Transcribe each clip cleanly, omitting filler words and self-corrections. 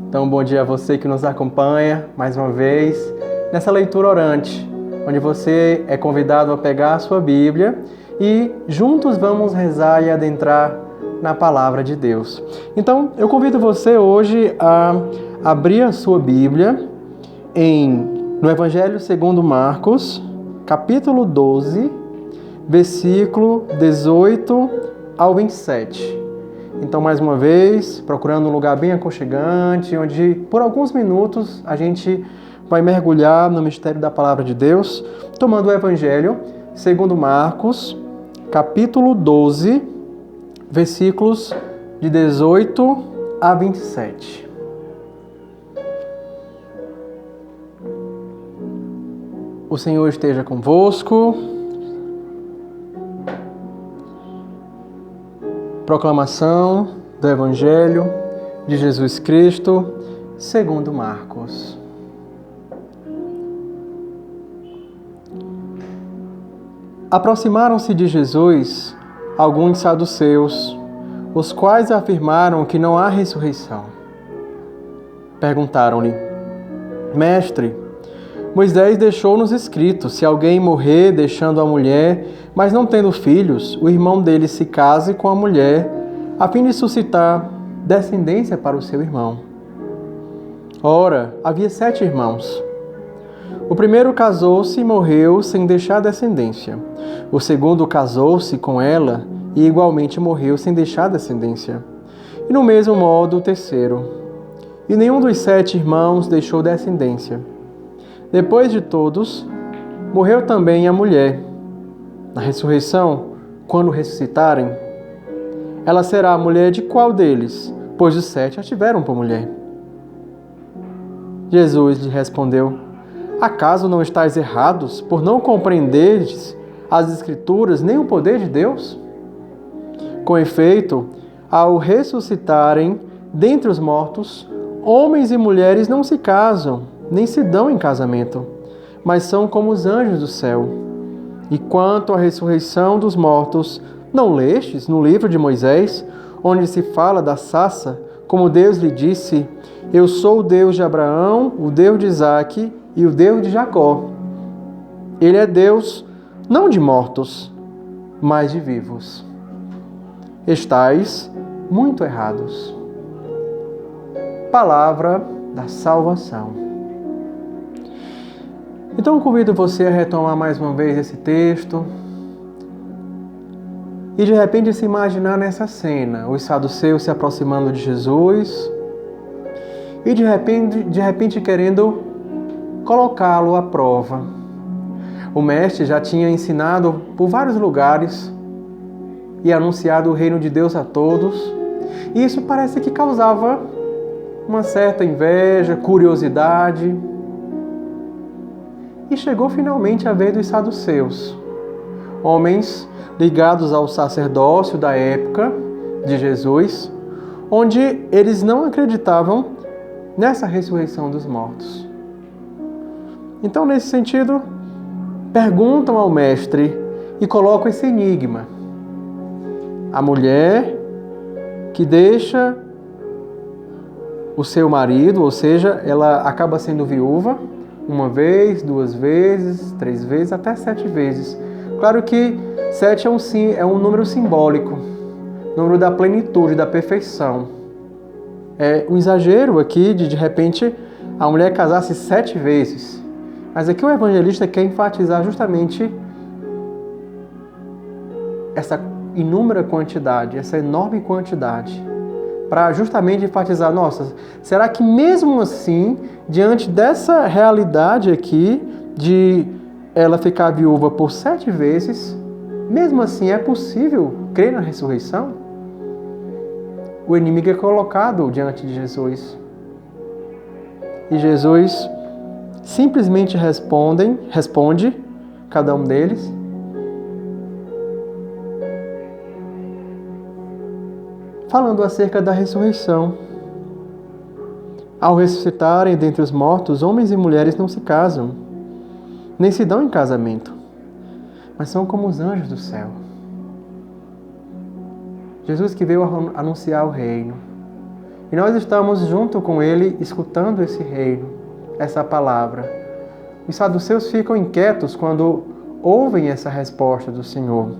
Então, bom dia a você que nos acompanha mais uma vez nessa leitura orante, onde você é convidado a pegar a sua Bíblia e juntos vamos rezar e adentrar na Palavra de Deus. Então, eu convido você hoje a abrir a sua Bíblia no Evangelho segundo Marcos, capítulo 12, versículo 18 ao 27. Então, mais uma vez, procurando um lugar bem aconchegante, onde por alguns minutos a gente vai mergulhar no mistério da Palavra de Deus, tomando o Evangelho segundo Marcos, capítulo 12, versículos de 18 a 27. O Senhor esteja convosco. Proclamação do Evangelho de Jesus Cristo, segundo Marcos. Aproximaram-se de Jesus alguns saduceus, os quais afirmaram que não há ressurreição. Perguntaram-lhe: Mestre, Moisés deixou-nos escrito: se alguém morrer deixando a mulher, mas não tendo filhos, o irmão dele se case com a mulher, a fim de suscitar descendência para o seu irmão. Ora, havia 7 irmãos. O primeiro casou-se e morreu sem deixar descendência. O segundo casou-se com ela e igualmente morreu sem deixar descendência. E no mesmo modo o terceiro. E nenhum dos 7 irmãos deixou descendência. Depois de todos, morreu também a mulher. Na ressurreição, quando ressuscitarem, ela será a mulher de qual deles? Pois os 7 a tiveram por mulher. Jesus lhe respondeu: acaso não estáis errados por não compreenderdes as Escrituras nem o poder de Deus? Com efeito, ao ressuscitarem dentre os mortos, homens e mulheres não se casam, nem se dão em casamento, mas são como os anjos do céu. E quanto à ressurreição dos mortos, não lestes no livro de Moisés, onde se fala da sarça, como Deus lhe disse: eu sou o Deus de Abraão, o Deus de Isaque e o Deus de Jacó. Ele é Deus não de mortos, mas de vivos. Estais muito errados. Palavra da salvação. Então eu convido você a retomar mais uma vez esse texto e de repente se imaginar nessa cena, os saduceus se aproximando de Jesus e de repente querendo colocá-lo à prova. O mestre já tinha ensinado por vários lugares e anunciado o reino de Deus a todos, e isso parece que causava uma certa inveja, curiosidade. E chegou finalmente a vez dos saduceus, homens ligados ao sacerdócio da época de Jesus, onde eles não acreditavam nessa ressurreição dos mortos. Então, nesse sentido, perguntam ao mestre e colocam esse enigma. A mulher que deixa o seu marido, ou seja, ela acaba sendo viúva, 1 vez, 2 vezes, 3 vezes, até 7 vezes. Claro que 7 é um número simbólico, número da plenitude, da perfeição. É um exagero aqui de repente, a mulher casar-se 7 vezes. Mas aqui o evangelista quer enfatizar justamente essa inúmera quantidade, essa enorme quantidade, para justamente enfatizar, nossa, será que mesmo assim, diante dessa realidade aqui, de ela ficar viúva por 7 vezes, mesmo assim é possível crer na ressurreição? O inimigo é colocado diante de Jesus. E Jesus simplesmente responde, cada um deles, falando acerca da ressurreição. Ao ressuscitarem dentre os mortos, homens e mulheres não se casam, nem se dão em casamento, mas são como os anjos do céu. Jesus que veio anunciar o reino. E nós estamos junto com ele, escutando esse reino, essa palavra. Os saduceus ficam inquietos quando ouvem essa resposta do Senhor.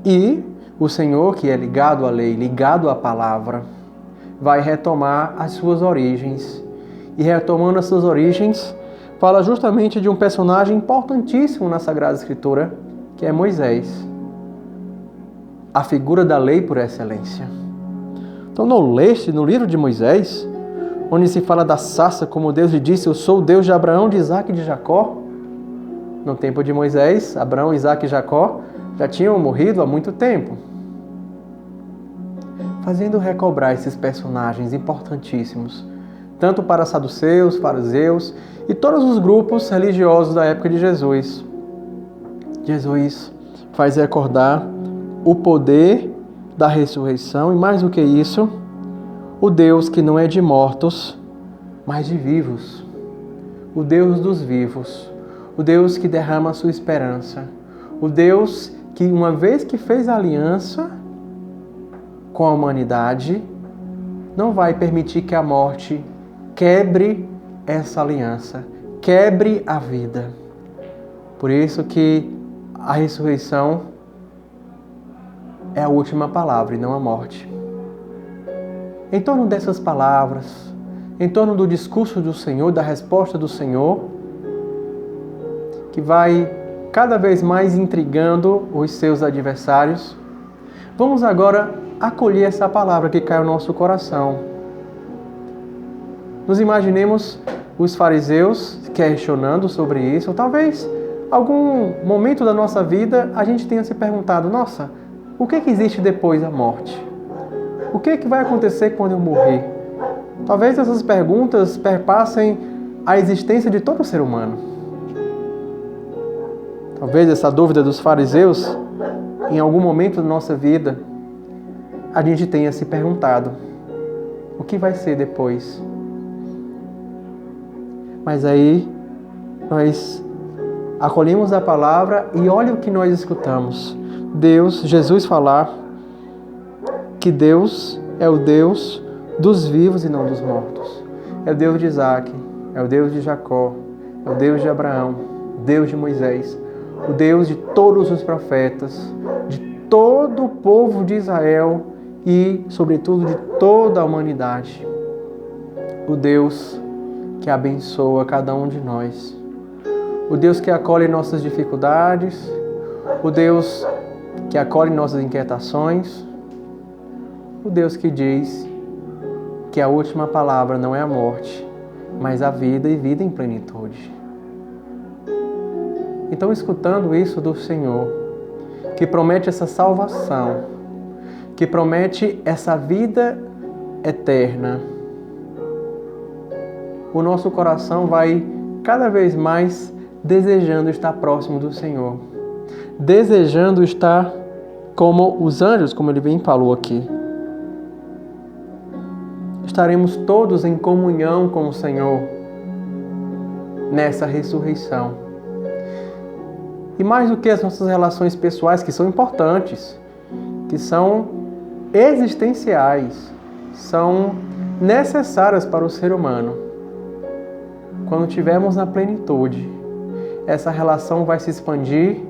E o Senhor, que é ligado à lei, ligado à palavra, vai retomar as suas origens. E retomando as suas origens, fala justamente de um personagem importantíssimo na Sagrada Escritura, que é Moisés. A figura da lei por excelência. Então, não leste no livro de Moisés, onde se fala da sarça, como Deus lhe disse, eu sou o Deus de Abraão, de Isaque e de Jacó? No tempo de Moisés, Abraão, Isaque e Jacó já tinham morrido há muito tempo. Fazendo recobrar esses personagens importantíssimos, tanto para saduceus, fariseus e todos os grupos religiosos da época de Jesus. Jesus faz recordar o poder da ressurreição e, mais do que isso, o Deus que não é de mortos, mas de vivos. O Deus dos vivos. O Deus que derrama a sua esperança. O Deus que, uma vez que fez a aliança com a humanidade, não vai permitir que a morte quebre essa aliança, quebre a vida. Por isso que a ressurreição é a última palavra e não a morte. Em torno dessas palavras, em torno do discurso do Senhor, da resposta do Senhor, que vai cada vez mais intrigando os seus adversários, vamos agora acolher essa palavra que cai no nosso coração. Nos imaginemos os fariseus questionando sobre isso, ou talvez algum momento da nossa vida a gente tenha se perguntado, nossa, o que existe depois da morte? O que vai acontecer quando eu morrer? Talvez essas perguntas perpassem a existência de todo ser humano. Talvez essa dúvida dos fariseus, em algum momento da nossa vida, a gente tenha se perguntado, o que vai ser depois? Mas aí, nós acolhemos a palavra e olha o que nós escutamos. Jesus falar que Deus é o Deus dos vivos e não dos mortos. É o Deus de Isaque, é o Deus de Jacó, é o Deus de Abraão, o Deus de Moisés, o Deus de todos os profetas, de todo o povo de Israel e, sobretudo, de toda a humanidade. O Deus que abençoa cada um de nós. O Deus que acolhe nossas dificuldades, o Deus que acolhe nossas inquietações, o Deus que diz que a última palavra não é a morte, mas a vida e vida em plenitude. Então, escutando isso do Senhor, que promete essa salvação, que promete essa vida eterna, o nosso coração vai cada vez mais desejando estar próximo do Senhor, desejando estar como os anjos, como ele bem falou aqui. Estaremos todos em comunhão com o Senhor nessa ressurreição. E mais do que as nossas relações pessoais, que são importantes, que são existenciais, são necessárias para o ser humano. Quando estivermos na plenitude, essa relação vai se expandir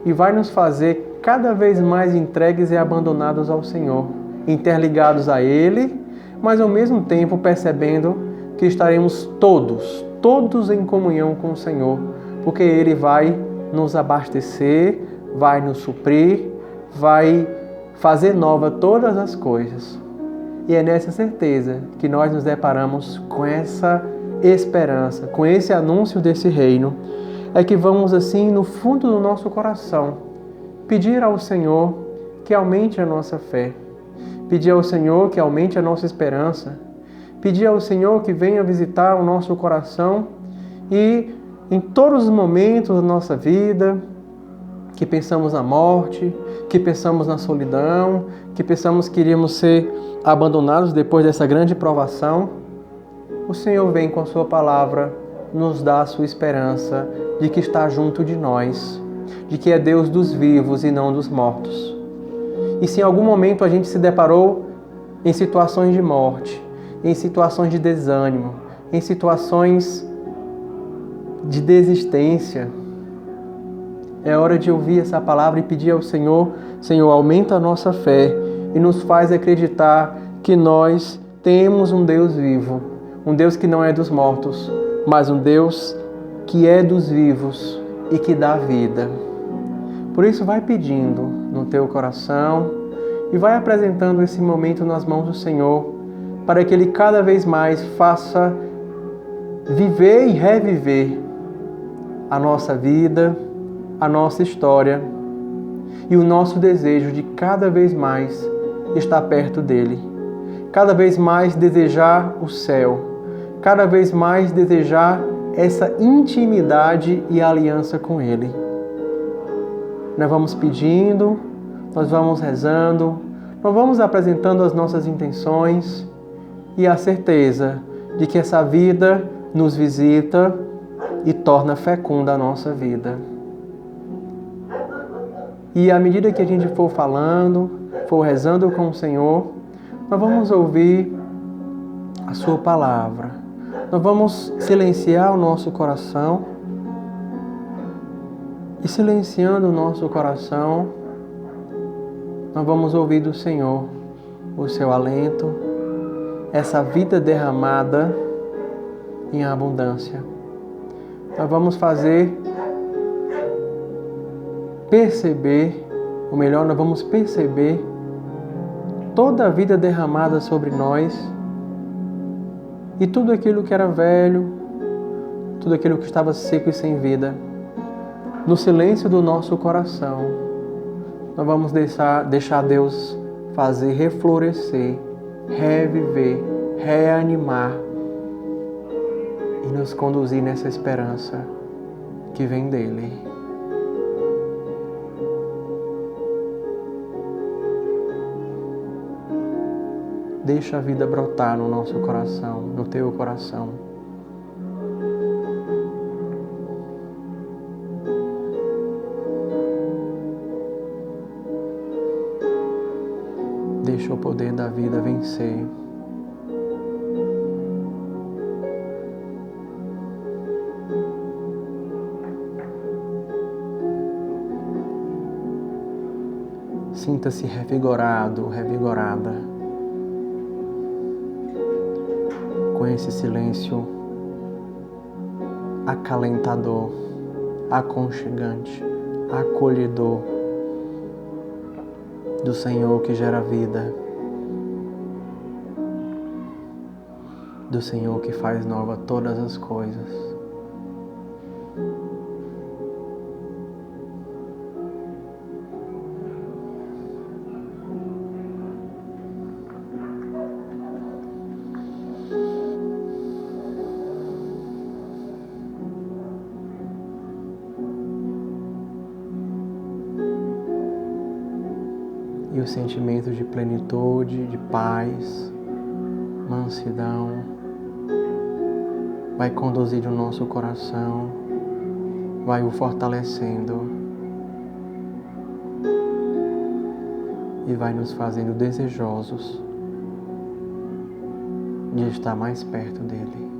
e vai nos fazer cada vez mais entregues e abandonados ao Senhor, interligados a Ele, mas ao mesmo tempo percebendo que estaremos todos em comunhão com o Senhor, porque Ele vai nos abastecer, vai nos suprir, vai fazer nova todas as coisas. E é nessa certeza que nós nos deparamos com essa esperança, com esse anúncio desse reino, é que vamos assim no fundo do nosso coração pedir ao Senhor que aumente a nossa fé, pedir ao Senhor que aumente a nossa esperança, pedir ao Senhor que venha visitar o nosso coração e em todos os momentos da nossa vida, que pensamos na morte, que pensamos na solidão, que pensamos que iríamos ser abandonados depois dessa grande provação, o Senhor vem com a sua palavra nos dá a sua esperança de que está junto de nós, de que é Deus dos vivos e não dos mortos. E se em algum momento a gente se deparou em situações de morte, em situações de desânimo, em situações de desistência. É hora de ouvir essa palavra e pedir ao Senhor: Senhor, aumenta a nossa fé e nos faz acreditar que nós temos um Deus vivo, um Deus que não é dos mortos, mas um Deus que é dos vivos e que dá vida. Por isso, vai pedindo no teu coração e vai apresentando esse momento nas mãos do Senhor, para que Ele cada vez mais faça viver e reviver a nossa vida, a nossa história e o nosso desejo de cada vez mais estar perto dEle, cada vez mais desejar o céu, cada vez mais desejar essa intimidade e aliança com Ele. Nós vamos pedindo, nós vamos rezando, nós vamos apresentando as nossas intenções e a certeza de que essa vida nos visita e torna fecunda a nossa vida. E à medida que a gente for falando, for rezando com o Senhor, nós vamos ouvir a Sua palavra. Nós vamos silenciar o nosso coração. E silenciando o nosso coração, nós vamos ouvir do Senhor o Seu alento, essa vida derramada em abundância. Nós vamos nós vamos perceber toda a vida derramada sobre nós e tudo aquilo que era velho, tudo aquilo que estava seco e sem vida. No silêncio do nosso coração, nós vamos deixar Deus fazer reflorescer, reviver, reanimar e nos conduzir nessa esperança que vem dEle. Deixa a vida brotar no nosso coração, no teu coração. Deixa o poder da vida vencer. Sinta-se revigorado, revigorada com esse silêncio acalentador, aconchegante, acolhedor do Senhor que gera vida, do Senhor que faz nova todas as coisas. E o sentimento de plenitude, de paz, mansidão, vai conduzir o nosso coração, vai o fortalecendo e vai nos fazendo desejosos de estar mais perto dEle.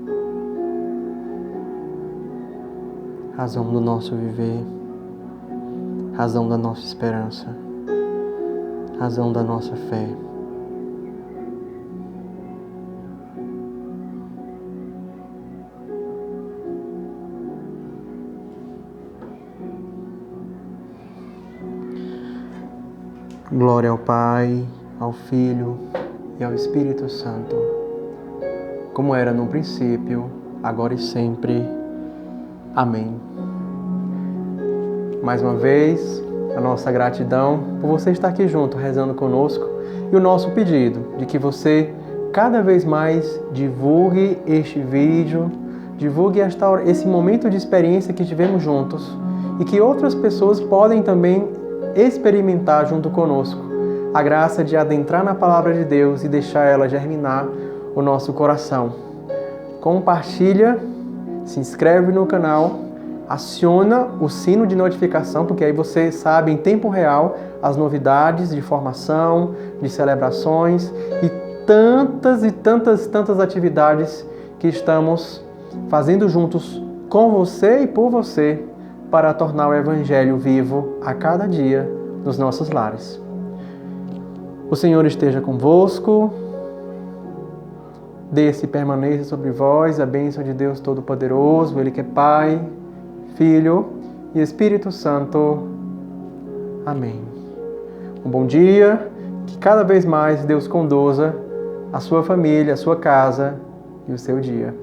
Razão do nosso viver, razão da nossa esperança, razão da nossa fé. Glória ao Pai, ao Filho e ao Espírito Santo, como era no princípio, agora e sempre. Amém. Mais uma vez, a nossa gratidão por você estar aqui junto, rezando conosco, e o nosso pedido de que você cada vez mais divulgue este vídeo, divulgue esse momento de experiência que tivemos juntos e que outras pessoas podem também experimentar junto conosco a graça de adentrar na Palavra de Deus e deixar ela germinar o nosso coração. Compartilha, se inscreve no canal, aciona o sino de notificação, porque aí você sabe em tempo real as novidades de formação, de celebrações e tantas e tantas atividades que estamos fazendo juntos com você e por você para tornar o Evangelho vivo a cada dia nos nossos lares. O Senhor esteja convosco, desça e permaneça sobre vós a bênção de Deus Todo-Poderoso, Ele que é Pai, Filho e Espírito Santo. Amém. Um bom dia, que cada vez mais Deus conduza a sua família, a sua casa e o seu dia.